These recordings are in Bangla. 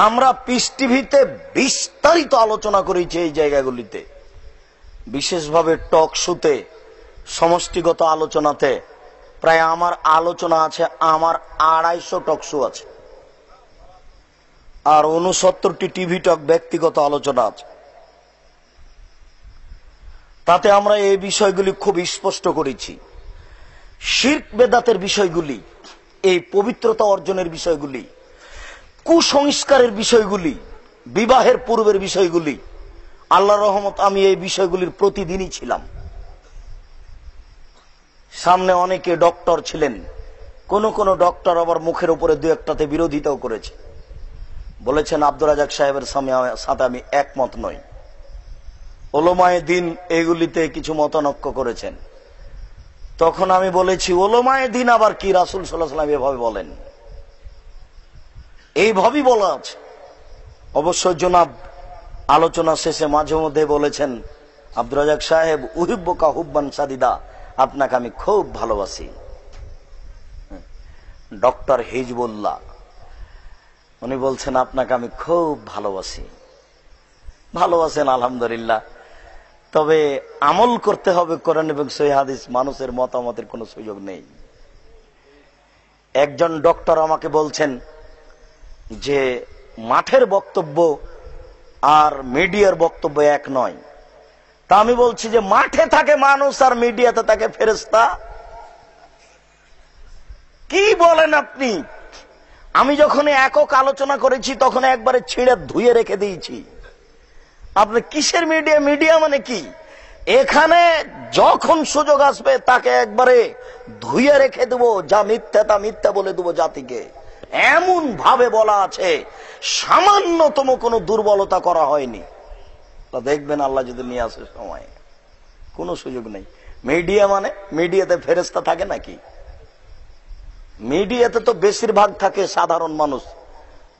আমরা পিস টিভিতে বিস্তারিত আলোচনা করেছি এই জায়গাগুলিতে, বিশেষভাবে টক শোতে, সমষ্টিগত আলোচনাতে প্রায় আমার আলোচনা আছে, আমার 250 টক শো আছে, আর 69টি টিভি টক ব্যক্তিগত আলোচনা আছে। তাতে আমরা এই বিষয়গুলি খুব স্পষ্ট করেছি। শিরক বেদাতের বিষয়গুলি, এই পবিত্রতা অর্জনের বিষয়গুলি, কুসংস্কারের বিষয়গুলি, বিবাহের পূর্বের বিষয়গুলি, আল্লাহর রহমত আমি এই বিষয়গুলির প্রতিদিনই ছিলাম। সামনে অনেকে ডক্টর ছিলেন, কোন কোন ডক্টর আবার মুখের উপরে দু একটাতে বিরোধিতাও করেছে, বলেছেন আব্দুর রাজাক সাহেবের সাথে আমি একমত নই। ওলামায়ে দ্বীন এগুলিতে কিছু মতানক্য করেছেন। তখন আমি বলেছি ওলামায়ে দ্বীন আবার কি? রাসূল সাল্লাল্লাহু আলাইহি ওয়াসাল্লাম এভাবে বলেন, এইভাবেই বলা আছে। অবশ্য জনাব আলোচনা শেষে মাঝে মধ্যে বলেছেন, আব্দুর রাজাক সাহেব উহিব্বুকা হুব্বান সাদিদা, আপনাকে আমি খুব ভালোবাসি। ডক্টর হিজবুল্লাহ উনি বলছেন আপনাকে আমি খুব ভালোবাসি। ভালোবাসেন আলহামদুলিল্লাহ, তবে আমল করতে হবে কোরআন এবং সহিহ হাদিস, মানুষের মতামতের কোনো সুযোগ নেই। একজন ডক্টর আমাকে বলছেন যে মাঠের বক্তব্য আর মিডিয়ার বক্তব্য এক নয়। তা আমি বলছি যে মাঠে থাকে মানুষ আর মিডিয়াতে থাকে ফেরেশতা। কি বলেন আপনি? আমি যখন একক আলোচনা করেছি তখন একবারে ছিঁড়ে ধুয়ে রেখে দিয়েছি। আপনি কিসের মিডিয়া? মিডিয়া মানে কি? এখানে যখন সুযোগ আসবে তাকে একবারে ধুয়ে রেখে দেবো, যা মিথ্যা তা মিথ্যা বলে দেবো জাতিকে। এমন ভাবে বলা আছে, সামান্যতম কোনো দুর্বলতা করা হয়নি। তা দেখবেন আল্লাহ যদি নিয়ে আসে সময়, কোনো সুযোগ নেই। মিডিয়া মানে মিডিয়াতে ফেরেশতা থাকে নাকি? মিডিয়াতে তো বেশিরভাগ থাকে সাধারণ মানুষ,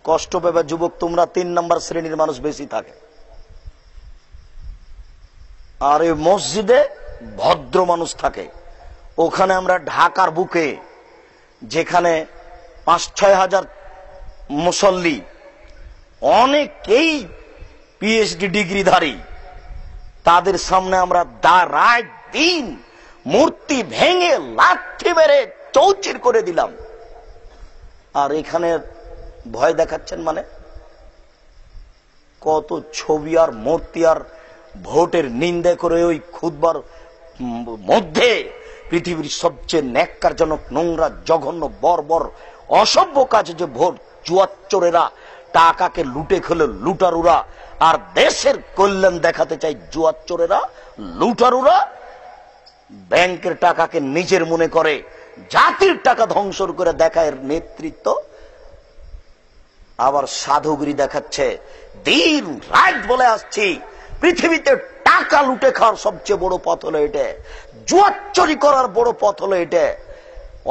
কষ্ট পাবে যুবক, তোমরা 3 নম্বর শ্রেণীর মানুষ বেশি থাকে। আর এই মসজিদে ভদ্র মানুষ থাকে। ওখানে আমরা ঢাকার বুকে যেখানে 5-6 হাজার মুসল্লি, অনেকেই পিএইচডি ডিগ্রিধারী, তাদের সামনে আমরা রাত দিন মূর্তি ভেঙে লাঠি মেরে চৌচির করে দিলাম। আর এখানে ভয় দেখাচ্ছেন মানে? কত ছবি আর মূর্তি আর ভোটের নিন্দা করে ওই খুতবার মধ্যে পৃথিবীর সবচেয়ে ন্যাক্কারজনক, নোংরা, জঘন্য, বর্বর, অসভ্য কাজে যে ভোট, জুয়াচোরেরা টাকাকে লুটে খেলে লুটারুরা, আর দেশের কল্যাণ দেখাতে চাই জুয়াচোরেরা, লুটারুরা ব্যাংকের টাকাকে নিজের মনে করে জাতির টাকা ধ্বংস করে দেখায় নেতৃত্ব। আবার সাধুগিরি দেখাচ্ছে। দিন রাত বলে আসছি, পৃথিবীতে টাকা লুটে খাওয়ার সবচেয়ে বড় পথ হলো এটা, জুয়াচুরি করার বড় পথ হলো এটা,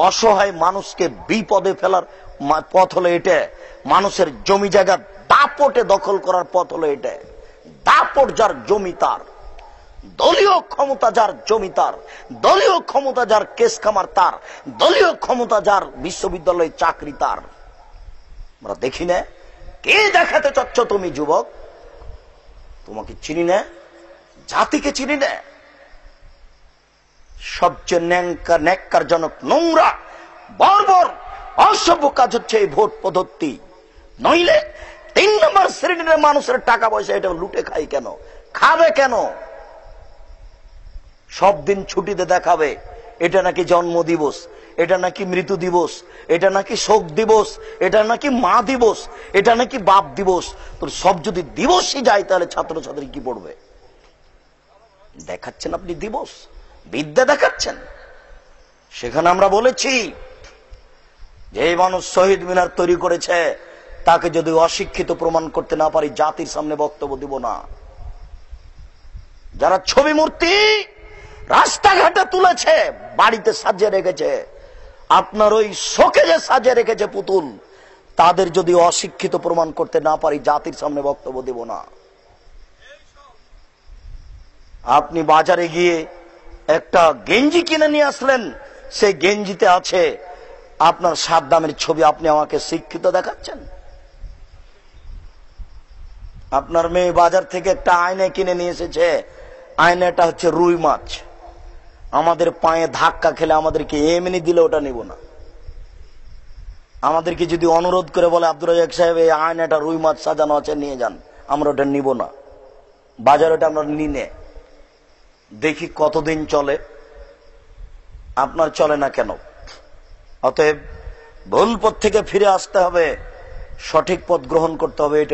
অসহায় মানুষকে বিপদে ফেলার পথ হলো এটা, মানুষের জমি জায়গা দাপটে দখল করার পথ হলো এটা। দাপট যার জমি তার, দলীয় ক্ষমতা যার জমি তার, দলীয় ক্ষমতা যার কেস খামার তার, দলীয় ক্ষমতা যার বিশ্ববিদ্যালয়ে চাকরি তার। আমরা দেখি না? কে দেখাতে চাচ্ছ তুমি যুবক? তোমাকে চিনি না, জাতিকে চিনি না। সবচেয়ে ন্যাক্কারজনক, নোংরা, বর্বর, অসভ্য কাজ হচ্ছে এই ভোট পদ্ধতি। নইলে 3 নম্বর শ্রেণীর মানুষের টাকা পয়সা এটা লুটে খাই কেন? খাবে কেন? সব দিন ছুটিতে দেখাবে এটা নাকি জন্ম দিবস, এটা নাকি মৃত্যু দিবস, এটা নাকি শোক দিবস, এটা নাকি মা দিবস, এটা নাকি বাপ দিবস। তোর সব যদি দিবসই যায় তাহলে ছাত্রছাত্রী কি পড়বে? দেখাচ্ছেন আপনি দিবস, বিদ্যা দেখাচ্ছেন। সেখানে আমরা বলেছি যে এই মানুষ শহীদ মিনার তৈরি করেছে, তাকে যদি অশিক্ষিত প্রমাণ করতে না পারি জাতির সামনে বক্তব্য দিব না। যারা ছবি মূর্তি রাস্তাঘাটে তুলেছে, বাড়িতে সাজিয়ে রেখেছে, আপনার ওই শোকেজে সাজিয়ে রেখেছে পুতুল, তাদের যদি অশিক্ষিত প্রমাণ করতে না পারি জাতির সামনে বক্তব্য দেব না। আপনি বাজারে গিয়ে একটা গেঞ্জি কিনে নিয়ে আসলেন, সেই গেঞ্জিতে আছে আপনার সাদ্দামের ছবি, আপনি আমাকে শিক্ষিত দেখাচ্ছেন? আপনার মেয়ে বাজার থেকে একটা আয়না কিনে নিয়ে এসেছে, আয়নাটা হচ্ছে রুই মাছ। আমাদের পায়ে ধাক্কা খেলে আমাদেরকে এমনি দিলে ওটা নিব না। আমাদেরকে যদি অনুরোধ করে বলে আব্দুর রাজ্জাক সাহেব এই আয়নাটা রুই মাছ সাজানো আছে নিয়ে যান, আমরা ওটা নিব না। বাজার ওটা আমরা নিনে দেখি কতদিন চলে, আপনার চলে না কেন? অতএব ভুল পথ থেকে ফিরে আসতে হবে, সঠিক পথ গ্রহণ করতে হবে। এটা